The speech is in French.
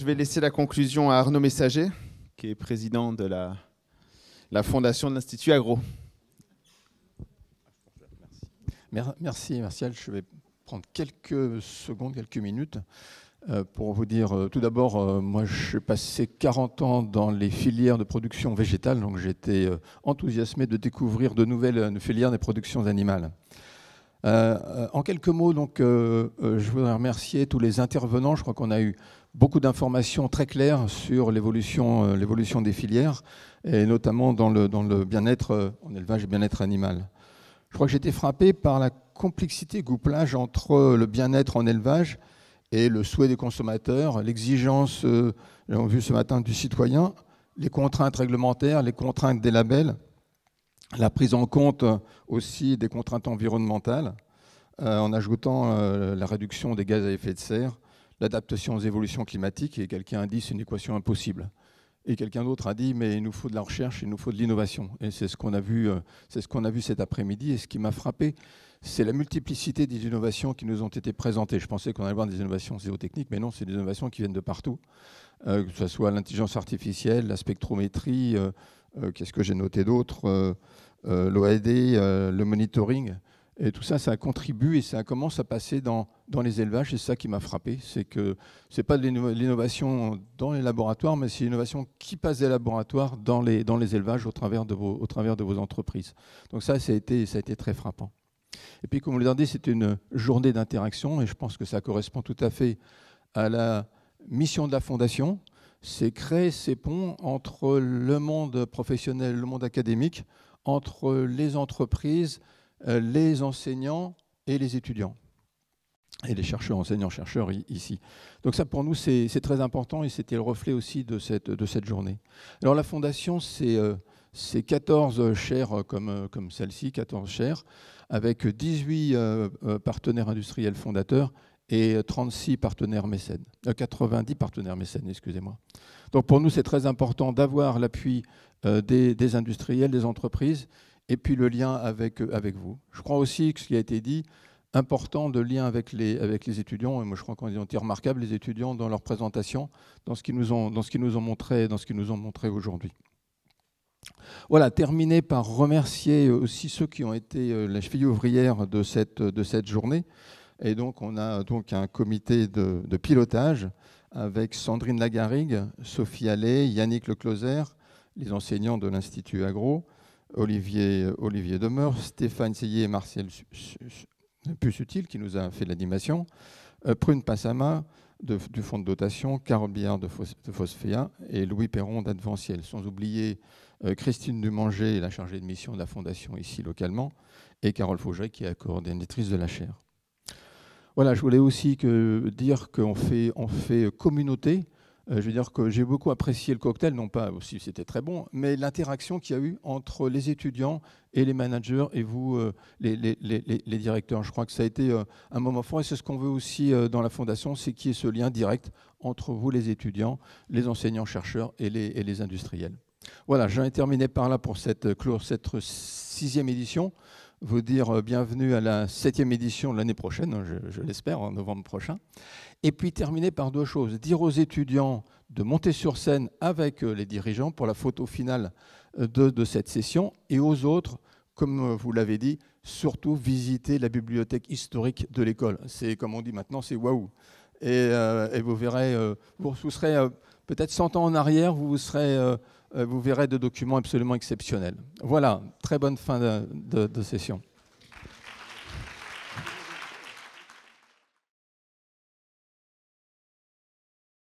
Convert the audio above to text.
Je vais laisser la conclusion à Arnaud Messager, qui est président de la fondation de l'Institut Agro. Merci Martial. Je vais prendre quelques secondes, quelques minutes pour vous dire, tout d'abord, moi j'ai passé 40 ans dans les filières de production végétale, donc j'ai été enthousiasmé de découvrir de nouvelles filières des productions animales. En quelques mots, donc, je voudrais remercier tous les intervenants. Je crois qu'on a eu beaucoup d'informations très claires sur l'évolution des filières, et notamment dans le bien-être en élevage et bien-être animal. Je crois que j'ai été frappé par la complexité, couplage entre le bien-être en élevage et le souhait des consommateurs, l'exigence, l'avons vu ce matin, du citoyen, les contraintes réglementaires, les contraintes des labels, la prise en compte aussi des contraintes environnementales, en ajoutant la réduction des gaz à effet de serre, l'adaptation aux évolutions climatiques, et quelqu'un a dit c'est une équation impossible. Et quelqu'un d'autre a dit mais il nous faut de la recherche, il nous faut de l'innovation. Et c'est ce qu'on a vu, cet après-midi. Et ce qui m'a frappé, c'est la multiplicité des innovations qui nous ont été présentées. Je pensais qu'on allait voir des innovations zéotechniques, mais non, c'est des innovations qui viennent de partout, que ce soit l'intelligence artificielle, la spectrométrie, qu'est-ce que j'ai noté d'autre, l'OAD, le monitoring. Et tout ça, ça contribue et ça commence à passer dans les élevages. C'est ça qui m'a frappé, c'est que ce n'est pas de l'innovation dans les laboratoires, mais c'est l'innovation qui passe des laboratoires dans les élevages au travers de vos entreprises. Donc ça a été très frappant. Et puis, comme vous l'avez dit, c'est une journée d'interaction et je pense que ça correspond tout à fait à la mission de la Fondation. C'est créer ces ponts entre le monde professionnel, le monde académique, entre les entreprises, les enseignants et les étudiants. Et les chercheurs, enseignants-chercheurs ici. Donc ça, pour nous, c'est très important et c'était le reflet aussi de cette journée. Alors la Fondation, c'est 14 chaires comme celle-ci, 14 chaires, avec 18 partenaires industriels fondateurs et 36 partenaires mécènes, 90 partenaires mécènes, excusez-moi. Donc pour nous, c'est très important d'avoir l'appui des industriels, des entreprises, et puis le lien avec vous. Je crois aussi que ce qui a été dit, important de lien avec les étudiants, et moi je crois qu'ils ont été remarquables, les étudiants, dans leur présentation, dans ce qu'ils nous ont montré aujourd'hui. Voilà, terminer par remercier aussi ceux qui ont été la cheville ouvrière de cette journée. Et donc on a donc un comité de pilotage avec Sandrine Lagarrigue, Sophie Allais, Yannick Lecloser, les enseignants de l'Institut Agro, Olivier Demeur, Stéphane Seillet et Martial Pussutil qui nous a fait l'animation, Prune Passama du fonds de dotation, Carole Billard de Phosphea et Louis Perron d'Adventiel, sans oublier Christine Dumanger, la chargée de mission de la Fondation ici localement, et Carole Fauget qui est la coordinatrice de la chaire. Voilà, je voulais aussi dire qu'on fait communauté. Je veux dire que j'ai beaucoup apprécié le cocktail, non pas aussi c'était très bon, mais l'interaction qu'il y a eu entre les étudiants et les managers et vous, les directeurs. Je crois que ça a été un moment fort et c'est ce qu'on veut aussi dans la Fondation, c'est qu'il y ait ce lien direct entre vous, les étudiants, les enseignants-chercheurs et les industriels. Voilà, j'en ai terminé par là pour clore cette 6e édition. Vous dire bienvenue à la 7e édition l'année prochaine, je l'espère, en novembre prochain. Et puis terminer par 2 choses. Dire aux étudiants de monter sur scène avec les dirigeants pour la photo finale de cette session. Et aux autres, comme vous l'avez dit, surtout visiter la bibliothèque historique de l'école. C'est, comme on dit maintenant, c'est waouh. Et vous verrez, vous serez peut-être 100 ans en arrière, vous verrez des documents absolument exceptionnels. Voilà, très bonne fin de session.